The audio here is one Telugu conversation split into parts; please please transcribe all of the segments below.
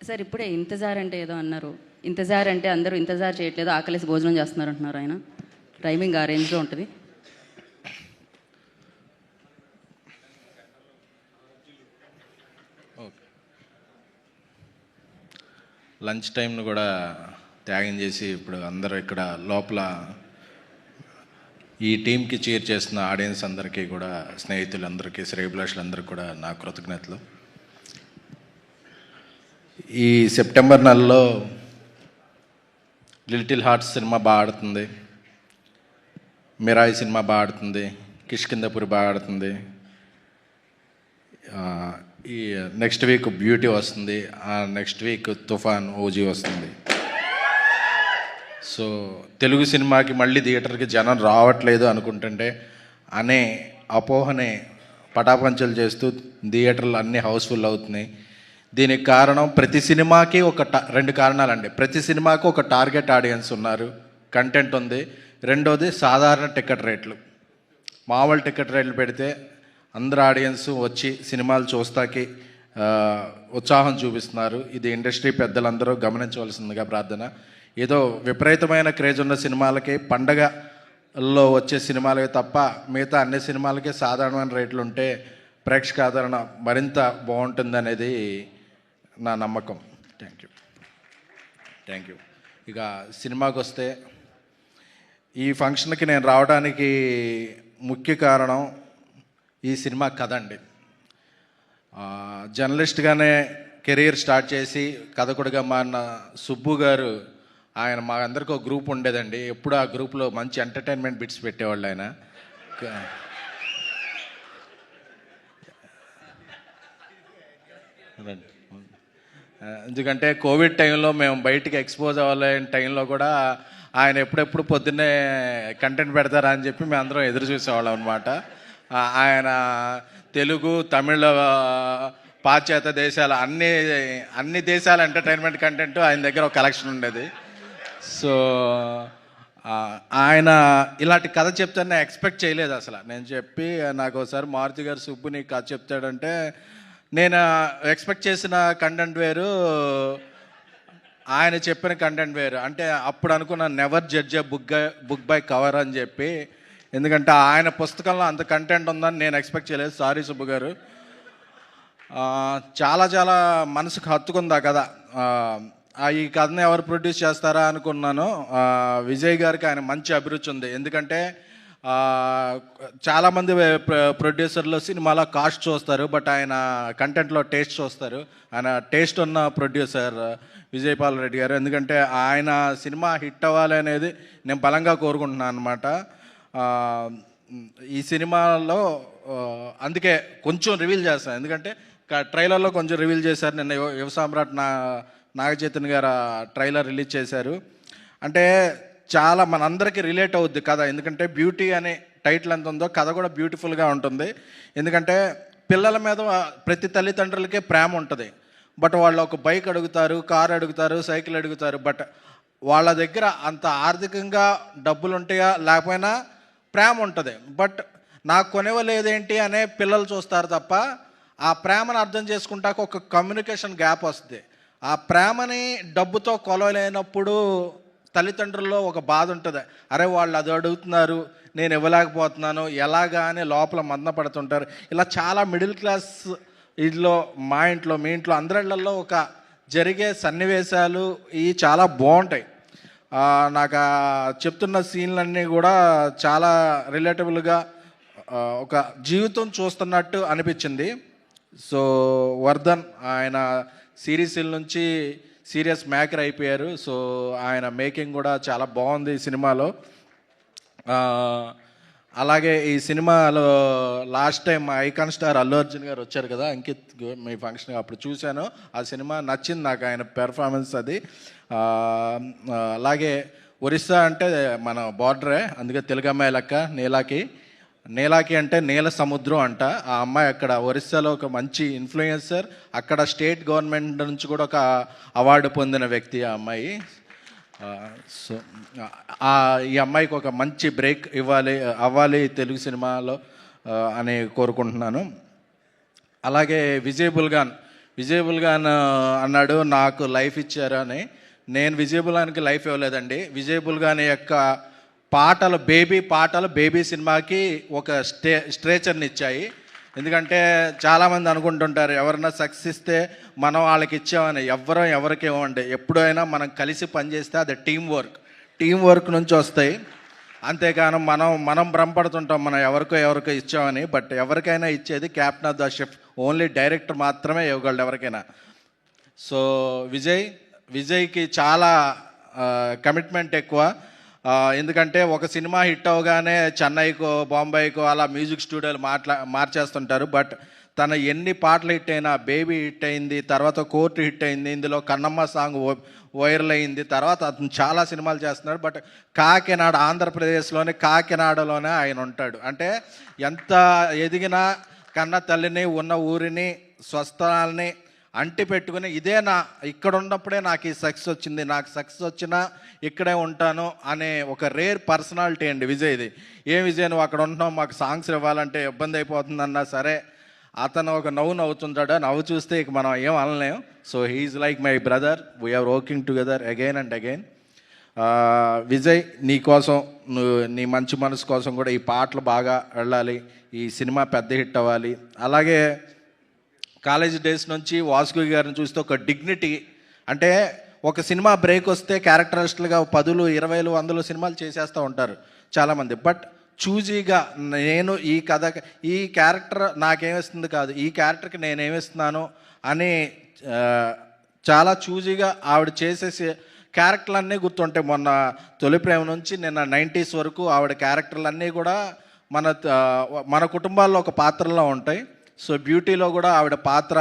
సార్ ఇప్పుడే ఇంతజార్ అంటే ఏదో అన్నారు. ఇంతజార్ అంటే అందరూ ఇంతజార్ చేయట్లేదు, ఆకలేసి భోజనం చేస్తున్నారు అంటున్నారు. ఆయన టైమింగ్ ఆ రేంజ్లో ఉంటుంది. ఓకే, లంచ్ టైంను కూడా త్యాగం చేసి ఇప్పుడు అందరూ ఇక్కడ లోపల ఈ టీంకి చీర్ చేస్తున్న ఆడియన్స్ అందరికీ కూడా, స్నేహితులందరికీ, శ్రేయభిలాషులందరికీ కూడా నా కృతజ్ఞతలు. ఈ సెప్టెంబర్ నెలలో లిటిల్ హార్ట్స్ సినిమా బాగా ఆడుతుంది, మిరాయి సినిమా బాగా ఆడుతుంది, కిష్కిందపురి బాగా ఆడుతుంది. ఈ నెక్స్ట్ వీక్ బ్యూటీ వస్తుంది, నెక్స్ట్ వీక్ తుఫాన్ ఓజీ వస్తుంది. సో తెలుగు సినిమాకి మళ్ళీ థియేటర్కి జనం రావట్లేదు అనుకుంటుంటే అనే అపోహనే పటాపంచలు చేస్తూ థియేటర్లు అన్నీ హౌస్ఫుల్ అవుతున్నాయి. దీనికి కారణం ప్రతి సినిమాకి రెండు కారణాలండి. ప్రతి సినిమాకి ఒక టార్గెట్ ఆడియన్స్ ఉన్నారు, కంటెంట్ ఉంది. రెండోది సాధారణ టికెట్ రేట్లు. మామూలు టికెట్ రేట్లు పెడితే అందరు ఆడియన్స్ వచ్చి సినిమాలు చూస్తాకి ఉత్సాహం చూపిస్తున్నారు. ఇది ఇండస్ట్రీ పెద్దలందరూ గమనించవలసిందిగా ప్రార్థన. ఏదో విపరీతమైన క్రేజ్ ఉన్న సినిమాలకి, పండగల్లో వచ్చే సినిమాలకి తప్ప మిగతా అన్ని సినిమాలకి సాధారణమైన రేట్లు ఉంటే ప్రేక్షక ఆదరణ మరింత బాగుంటుంది అనేది నా నమ్మకం. Thank you. ఇక సినిమాకి వస్తే, ఈ ఫంక్షన్కి నేను రావడానికి ముఖ్య కారణం ఈ సినిమా కథ అండి. జర్నలిస్ట్గానే కెరీర్ స్టార్ట్ చేసి కథకుడిగా మారిన సుబ్బు గారు, ఆయన మా అందరికీ ఒక గ్రూప్ ఉండేదండి. ఎప్పుడు ఆ గ్రూప్లో మంచి ఎంటర్టైన్మెంట్ బిట్స్ పెట్టేవాళ్ళు ఆయన. ఎందుకంటే కోవిడ్ టైంలో మేము బయటికి ఎక్స్పోజ్ అవ్వలేని టైంలో కూడా ఆయన ఎప్పుడెప్పుడు పొద్దున్నే కంటెంట్ పెడతారా అని చెప్పి మేము అందరం ఎదురు చూసేవాళ్ళం అనమాట. ఆయన తెలుగు, తమిళ, పాశ్చాత్య దేశాల అన్ని దేశాల ఎంటర్టైన్మెంట్ కంటెంట్ ఆయన దగ్గర ఒక కలెక్షన్ ఉండేది. సో ఆయన ఇలాంటి కథ చెప్తాను ఎక్స్పెక్ట్ చేయలేదు అసలు. నేను చెప్పి నాకు ఒకసారి మారుతి గారు సుబ్బు నీ కథ చెప్తాడంటే నేను ఎక్స్పెక్ట్ చేసిన కంటెంట్ వేరు, ఆయన చెప్పిన కంటెంట్ వేరు. అంటే అప్పుడు అనుకున్న never judge book by cover అని చెప్పి, ఎందుకంటే ఆయన పుస్తకంలో అంత కంటెంట్ ఉందని నేను ఎక్స్పెక్ట్ చేయలేదు. సారీ సుబ్బు గారు. చాలా చాలా మనసుకు హత్తుకుంది ఆ కథ. ఈ కథను ఎవరు ప్రొడ్యూస్ చేస్తారా అనుకున్నాను. విజయ్ గారికి ఆయన మంచి అభిరుచి ఉంది. ఎందుకంటే చాలామంది ప్రొడ్యూసర్లు సినిమాలో కాస్ట్ చూస్తారు, బట్ ఆయన కంటెంట్లో టేస్ట్ చూస్తారు. ఆయన టేస్ట్ ఉన్న ప్రొడ్యూసర్ విజయపాల్ రెడ్డి గారు. ఎందుకంటే ఆయన సినిమా హిట్ అవ్వాలి అనేది నేను బలంగా కోరుకుంటున్నాను అనమాట. ఈ సినిమాలో అందుకే కొంచెం రివీల్ చేస్తాను, ఎందుకంటే ట్రైలర్లో కొంచెం రివీల్ చేశారు. నిన్న యువ సామ్రాట్ నాగచైతన్య గారు ట్రైలర్ రిలీజ్ చేశారు. అంటే చాలా మనందరికీ రిలేట్ అవుద్ది కథ. ఎందుకంటే బ్యూటీ అనే టైటిల్ ఎంత ఉందో కథ కూడా బ్యూటిఫుల్గా ఉంటుంది. ఎందుకంటే పిల్లల మీద ప్రతి తల్లిదండ్రులకే ప్రేమ ఉంటుంది, బట్ వాళ్ళు ఒక బైక్ అడుగుతారు, కారు అడుగుతారు, సైకిల్ అడుగుతారు. బట్ వాళ్ళ దగ్గర అంత ఆర్థికంగా డబ్బులు ఉంటాయా లేకపోయినా ప్రేమ ఉంటుంది. బట్ నాకు కొనివ్వలేదేంటి అనే పిల్లలు చూస్తారు తప్ప ఆ ప్రేమను అర్థం చేసుకుంటాక ఒక కమ్యూనికేషన్ గ్యాప్ వస్తుంది. ఆ ప్రేమని డబ్బుతో కొలవలేనప్పుడు తల్లిదండ్రుల్లో ఒక బాధ ఉంటుంది. అరే వాళ్ళు అది అడుగుతున్నారు, నేను ఇవ్వలేకపోతున్నాను ఎలాగా అని లోపల మదన పడుతుంటారు. ఇలా చాలా మిడిల్ క్లాస్ ఇంట్లో, మా ఇంట్లో, మీ ఇంట్లో, అందరిళ్లలో ఒక జరిగే సన్నివేశాలు ఇవి చాలా బాగుంటాయి. నాకు చెప్తున్న సీన్లన్నీ కూడా చాలా రిలేటబుల్గా ఒక జీవితం చూస్తున్నట్టు అనిపించింది. సో వర్ధన్ ఆయన సిరీస్ల నుంచి సీరియస్ మేకర్ అయిపోయారు. సో ఆయన మేకింగ్ కూడా చాలా బాగుంది ఈ సినిమాలో. అలాగే ఈ సినిమాలో last time icon star Allu Arjun గారు వచ్చారు కదా అంకిత్, మీ ఫంక్షన్ అప్పుడు చూశాను. ఆ సినిమా నచ్చింది నాకు, ఆయన పెర్ఫార్మెన్స్ అది. అలాగే ఒరిస్సా అంటే మన బార్డరే, అందుకే తెలుగు అమ్మాయి లెక్క నీలాకి అంటే నీల సముద్రం అంట. ఆ అమ్మాయి అక్కడ ఒరిస్సాలో ఒక మంచి ఇన్ఫ్లుయెన్సర్, అక్కడ స్టేట్ గవర్నమెంట్ నుంచి కూడా ఒక అవార్డు పొందిన వ్యక్తి ఆ అమ్మాయి. సో ఈ అమ్మాయికి ఒక మంచి బ్రేక్ అవ్వాలి తెలుగు సినిమాలో అని కోరుకుంటున్నాను. అలాగే విజయ్ బుల్గాన్ అన్నాడు నాకు లైఫ్ ఇచ్చారు అని. నేను విజయ్ బుల్గాన్కి లైఫ్ ఇవ్వలేదండి. విజయ్ బుల్గాన్ యొక్క పాటలు బేబీ సినిమాకి ఒక స్ట్రేచర్ని ఇచ్చాయి. ఎందుకంటే చాలామంది అనుకుంటుంటారు ఎవరైనా సక్సెస్ ఇస్తే మనం వాళ్ళకి ఇచ్చామని. ఎవరికి ఇవ్వండి. ఎప్పుడైనా మనం కలిసి పనిచేస్తే అది టీం వర్క్ నుంచి వస్తాయి. అంతేకాను మనం భ్రమపడుతుంటాం మనం ఎవరికో ఇచ్చామని. బట్ ఎవరికైనా ఇచ్చేది captain of the ship, only director మాత్రమే ఇవ్వగలడు ఎవరికైనా. సో విజయ్కి చాలా కమిట్మెంట్ ఎక్కువ. ఎందుకంటే ఒక సినిమా హిట్ అవగానే చెన్నైకో బాంబేకో అలా మ్యూజిక్ స్టూడియోలు మార్చేస్తుంటారు. బట్ తన ఎన్ని పాటలు హిట్ అయినా, బేబీ హిట్ అయింది, తర్వాత కోర్టు హిట్ అయింది, ఇందులో కన్నమ్మ సాంగ్ వైరల్ అయింది, తర్వాత అతను చాలా సినిమాలు చేస్తున్నాడు. బట్ ఆంధ్రప్రదేశ్లోనే కాకినాడలోనే ఆయన ఉంటాడు. అంటే ఎంత ఎదిగినా కన్న తల్లిని, ఉన్న ఊరిని, స్వస్థలాల్ని అంటి పెట్టుకుని ఇక్కడ ఉన్నప్పుడే నాకు ఈ సక్సెస్ వచ్చింది, నాకు సక్సెస్ వచ్చినా ఇక్కడే ఉంటాను అనే ఒక రేర్ పర్సనాలిటీ అండి విజయ్ది. విజయ్ నువ్వు అక్కడ ఉంటున్నావు, మాకు సాంగ్స్ ఇవ్వాలంటే ఇబ్బంది అయిపోతుందన్నా సరే అతను ఒక నవ్వుతుంటాడు. నవ్వు చూస్తే ఇక మనం ఏం అనలేం. So he's like my brother, we're working together again and again. Vijay నీ మంచి మనసు కోసం కూడా ఈ పాటలు బాగా వెళ్ళాలి, ఈ సినిమా పెద్ద హిట్ అవ్వాలి. అలాగే కాలేజ్ డేస్ నుంచి వాసుకి గారిని చూస్తే ఒక డిగ్నిటీ, అంటే ఒక సినిమా బ్రేక్ వస్తే క్యారెక్టరిస్టులుగా 10, 20, 100 సినిమాలు చేసేస్తూ ఉంటారు చాలామంది. బట్ చూజీగా నేను ఈ క్యారెక్టర్ నాకేమిస్తుంది కాదు, ఈ క్యారెక్టర్కి నేనేమిస్తున్నాను అని చాలా చూజీగా ఆవిడ చేసేసి క్యారెక్టర్లన్నీ గుర్తుంటాయి. మొన్న తొలి ప్రేమ నుంచి నిన్న 90s వరకు ఆవిడ క్యారెక్టర్లన్నీ కూడా మన కుటుంబాల్లో ఒక పాత్రలో ఉంటాయి. సో బ్యూటీలో కూడా ఆవిడ పాత్ర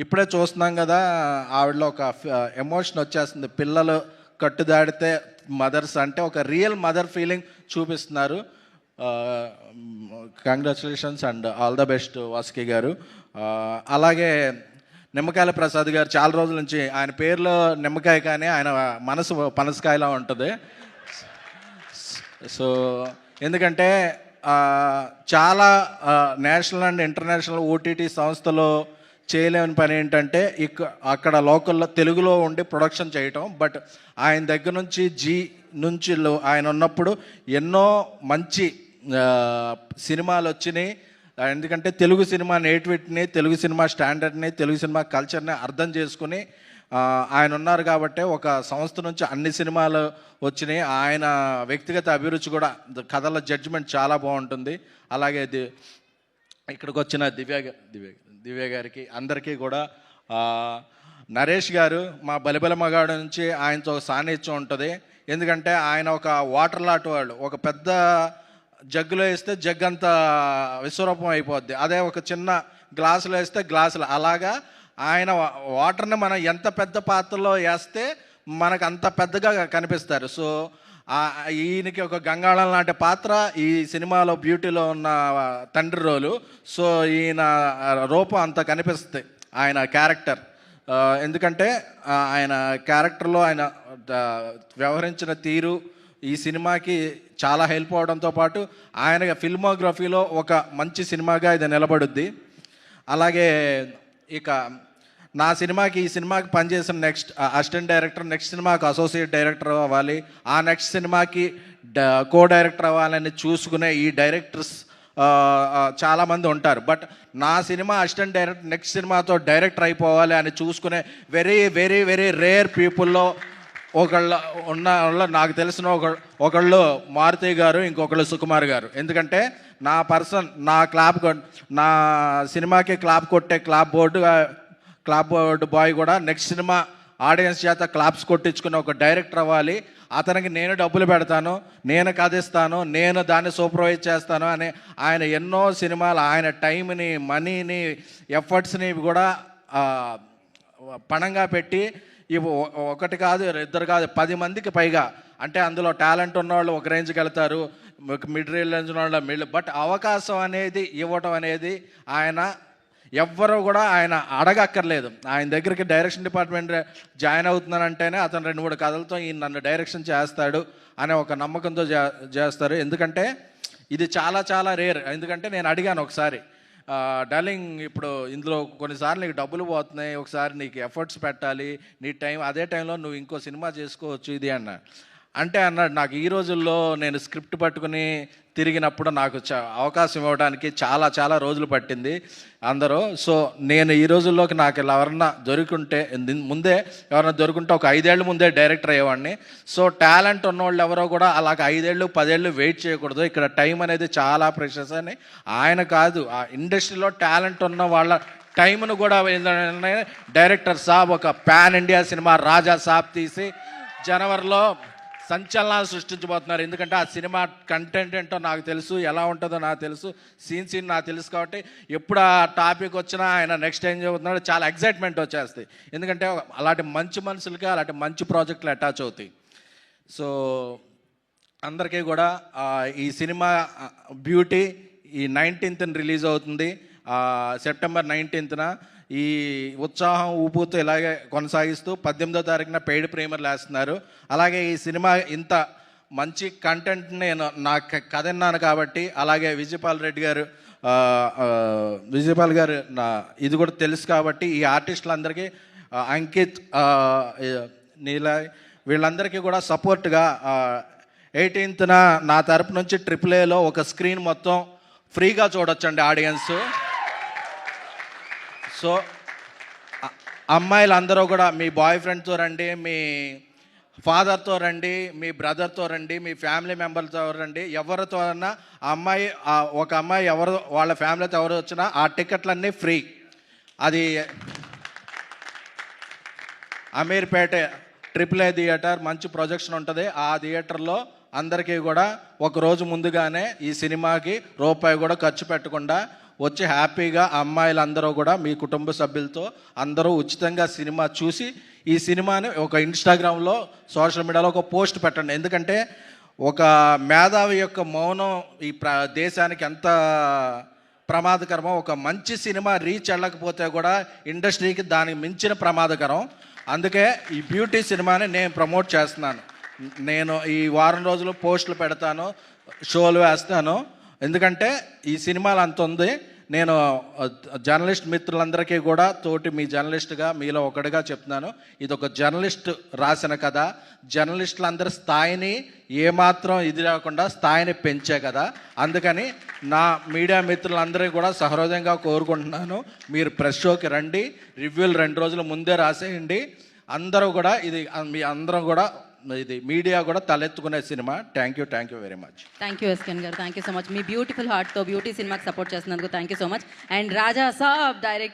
ఇప్పుడే చూస్తున్నాం కదా, ఆవిడలో ఒక ఎమోషన్ వచ్చేస్తుంది. పిల్లలు కట్టుదాడితే మదర్స్ అంటే ఒక రియల్ మదర్ ఫీలింగ్ చూపిస్తున్నారు. Congratulations and all the best Vasuki గారు. అలాగే నిమ్మకాయల ప్రసాద్ గారు చాలా రోజుల నుంచి ఆయన పేరులో నిమ్మకాయ కానీ ఆయన మనసు పనసకాయలా ఉంటుంది. సో ఎందుకంటే చాలా నేషనల్ అండ్ ఇంటర్నేషనల్ ఓటీటీ సంస్థలో చేయలేని పని ఏంటంటే అక్కడ లోకల్లో తెలుగులో ఉండి ప్రొడక్షన్ చేయటం. బట్ ఆయన దగ్గర నుంచి ఆయన ఉన్నప్పుడు ఎన్నో మంచి సినిమాలు వచ్చినాయి. ఎందుకంటే తెలుగు సినిమా నేటివిటీని, తెలుగు సినిమా స్టాండర్డ్ని, తెలుగు సినిమా కల్చర్ని అర్థం చేసుకుని ఆయన ఉన్నారు కాబట్టి ఒక సంస్థ నుంచి అన్ని సినిమాలు వచ్చినాయి. ఆయన వ్యక్తిగత అభిరుచి కూడా, కథల జడ్జిమెంట్ చాలా బాగుంటుంది. అలాగే ఇక్కడికి వచ్చిన దివ్య గారికి అందరికీ కూడా, నరేష్ గారు మా బలిబల మగాడు నుంచి ఆయనతో సాన్నిధ్యం ఉంటుంది. ఎందుకంటే ఆయన ఒక వాటర్ లాంటి వాళ్ళు, ఒక పెద్ద జగ్గులో వేస్తే జగ్ అంతా విశ్వరూపం అయిపోద్ది, అదే ఒక చిన్న గ్లాసులో వేస్తే గ్లాసులు, అలాగా ఆయన వాటర్ని మనం ఎంత పెద్ద పాత్రలో వేస్తే మనకు అంత పెద్దగా కనిపిస్తారు. సో ఈయనకి ఒక గంగాళం లాంటి పాత్ర ఈ సినిమాలో బ్యూటీలో ఉన్న తండ్రి రోలు. సో ఈయన రూపం అంత కనిపిస్తుంది ఆయన క్యారెక్టర్. ఎందుకంటే ఆయన క్యారెక్టర్లో ఆయన వ్యవహరించిన తీరు ఈ సినిమాకి చాలా హెల్ప్ అవడంతో పాటు ఆయన ఫిల్మోగ్రఫీలో ఒక మంచి సినిమాగా ఇది నిలబడుద్ది. అలాగే ఇక ఈ సినిమాకి పనిచేసిన నెక్స్ట్ అసిస్టెంట్ డైరెక్టర్ నెక్స్ట్ సినిమాకి అసోసియేట్ డైరెక్టర్ అవ్వాలి, ఆ నెక్స్ట్ సినిమాకి కో డైరెక్టర్ అవ్వాలని చూసుకునే ఈ డైరెక్టర్స్ చాలామంది ఉంటారు. బట్ నా సినిమా అసిస్టెంట్ డైరెక్టర్ నెక్స్ట్ సినిమాతో డైరెక్టర్ అయిపోవాలి అని చూసుకునే వెరీ వెరీ వెరీ రేర్ పీపుల్లో నాకు తెలిసిన ఒకళ్ళు మారుతి గారు, ఇంకొకళ్ళు సుకుమార్ గారు. ఎందుకంటే నా సినిమాకి క్లాప్ కొట్టే క్లాప్ బోర్డు బాయ్ కూడా నెక్స్ట్ సినిమా ఆడియన్స్ చేత క్లాప్స్ కొట్టించుకుని ఒక డైరెక్టర్ అవ్వాలి, అతనికి నేను డబ్బులు పెడతాను, నేను కథిస్తాను, నేను దాన్ని సూపర్వైజ్ చేస్తాను అని ఆయన ఎన్నో సినిమాలు ఆయన టైంని, మనీని, ఎఫర్ట్స్ని కూడా పణంగా పెట్టి ఒకటి కాదు, ఇద్దరు కాదు, 10 మందికి పైగా, అంటే అందులో టాలెంట్ ఉన్నవాళ్ళు ఒక రేంజ్కి వెళ్తారు, మిడ్ రేంజ్ ఉన్న వాళ్ళు బట్ అవకాశం అనేది ఇవ్వటం అనేది ఆయన ఎవ్వరూ కూడా ఆయన అడగక్కర్లేదు. ఆయన దగ్గరికి డైరెక్షన్ డిపార్ట్మెంట్ జాయిన్ అవుతున్నానంటేనే అతను 2-3 కథలతో ఈయన నన్ను డైరెక్షన్ చేస్తాడు అనే ఒక నమ్మకంతో చేస్తారు. ఎందుకంటే ఇది చాలా చాలా రేర్. ఎందుకంటే నేను అడిగాను ఒకసారి, డార్లింగ్ ఇప్పుడు ఇందులో కొన్నిసార్లు నీకు డబ్బులు పోతున్నాయి, ఒకసారి నీకు ఎఫర్ట్స్ పెట్టాలి, నీ టైం అదే టైంలో నువ్వు ఇంకో సినిమా చేసుకోవచ్చు ఇది అన్నాడు. నాకు ఈ రోజుల్లో నేను స్క్రిప్ట్ పట్టుకుని తిరిగినప్పుడు నాకు అవకాశం ఇవ్వడానికి చాలా చాలా రోజులు పట్టింది అందరూ. సో నేను ఈ రోజుల్లోకి నాకు ఇలా ఎవరన్నా దొరికింటే, ముందే ఎవరన్నా దొరికింటే ఒక 5 ఏళ్ళ ముందే డైరెక్టర్ అయ్యేవాడిని. సో టాలెంట్ ఉన్నవాళ్ళు ఎవరో కూడా అలాగ 5 ఏళ్ళు 10 ఏళ్ళు వెయిట్ చేయకూడదు. ఇక్కడ టైం అనేది చాలా ప్రెషస్ అని ఆయన కాదు, ఆ ఇండస్ట్రీలో టాలెంట్ ఉన్న వాళ్ళ టైంను కూడా డైరెక్టర్ సాబ్ ఒక పాన్ ఇండియా సినిమా రాజా సాబ్ తీసి జనవరిలో సంచలనాలు సృష్టించబోతున్నారు. ఎందుకంటే ఆ సినిమా కంటెంట్ ఏంటో నాకు తెలుసు, ఎలా ఉంటుందో నాకు తెలుసు, సీన్ నాకు తెలుసు. కాబట్టి ఎప్పుడు ఆ టాపిక్ వచ్చినా ఆయన నెక్స్ట్ ఏం చెబుతున్నాడో చాలా ఎగ్జైట్మెంట్ వచ్చేస్తాయి. ఎందుకంటే అలాంటి మంచి మనుషులకి అలాంటి మంచి ప్రాజెక్టులు అటాచ్ అవుతాయి. సో అందరికీ కూడా ఈ సినిమా బ్యూటీ ఈ 19th రిలీజ్ అవుతుంది. సెప్టెంబర్ 19th ఈ ఉత్సాహం ఊపుతూ ఇలాగే కొనసాగిస్తూ 18వ తారీఖున పెయిడ్ ప్రీమియర్లు వేస్తున్నారు. అలాగే ఈ సినిమా ఇంత మంచి కంటెంట్ నేను నా కథ విన్నాను కాబట్టి, అలాగే విజయపాల్ గారు నా ఇది కూడా తెలుసు కాబట్టి ఈ ఆర్టిస్టులందరికీ అంకిత్, నీలా వీళ్ళందరికీ కూడా సపోర్ట్గా 18th నా తరపు నుంచి AAAలో ఒక స్క్రీన్ మొత్తం ఫ్రీగా చూడొచ్చండి ఆడియన్స్. సో అమ్మాయిలు అందరూ కూడా మీ బాయ్ ఫ్రెండ్తో రండి, మీ ఫాదర్తో రండి, మీ బ్రదర్తో రండి, మీ ఫ్యామిలీ మెంబర్తో రండి, ఎవరితో అన్నా ఒక అమ్మాయి ఎవరు వాళ్ళ ఫ్యామిలీతో ఎవరు వచ్చినా ఆ టికెట్లన్నీ ఫ్రీ. అది అమీర్పేట AAA థియేటర్, మంచి ప్రొజెక్షన్ ఉంటుంది. ఆ థియేటర్లో అందరికీ కూడా ఒకరోజు ముందుగానే ఈ సినిమాకి రూపాయి కూడా ఖర్చు పెట్టకుండా వచ్చి హ్యాపీగా అమ్మాయిలందరూ కూడా మీ కుటుంబ సభ్యులతో అందరూ ఉచితంగా సినిమా చూసి ఈ సినిమాని ఒక ఇన్స్టాగ్రామ్లో సోషల్ మీడియాలో ఒక పోస్ట్ పెట్టండి. ఎందుకంటే ఒక మేధావి యొక్క మౌనం ఈ దేశానికి ఎంత ప్రమాదకరమో, ఒక మంచి సినిమా రీచ్ వెళ్ళకపోతే కూడా ఇండస్ట్రీకి దానికి మించిన ప్రమాదకరం. అందుకే ఈ బ్యూటీ సినిమాని నేను ప్రమోట్ చేస్తున్నాను. నేను ఈ వారం రోజులు పోస్టులు పెడతాను, షోలు వేస్తాను. ఎందుకంటే ఈ సినిమాలు అంత ఉంది. నేను జర్నలిస్ట్ మిత్రులందరికీ కూడా మీ జర్నలిస్ట్గా మీలో ఒకటిగా చెప్తున్నాను, ఇది ఒక జర్నలిస్ట్ రాసిన కథ. జర్నలిస్టులందరి స్థాయిని ఏమాత్రం ఇది లేకుండా స్థాయిని పెంచే కదా. అందుకని నా మీడియా మిత్రులందరికీ కూడా సహృదయంగా కోరుకుంటున్నాను, మీరు ప్రెస్ షోకి రండి, రివ్యూలు 2 రోజుల ముందే రాసేయండి. అందరూ కూడా మీ అందరం కూడా ఇది మీడియా కూడా తలెత్తుకునే cinema. Thank you very much. Thank you SKN గారు, థ్యాంక్ యూ సో మచ్. మీ బ్యూటిఫుల్ హార్ట్తో బ్యూటీ సినిమాకి సపోర్ట్ చేసినందుకు thank you so much. And Raja Saab direct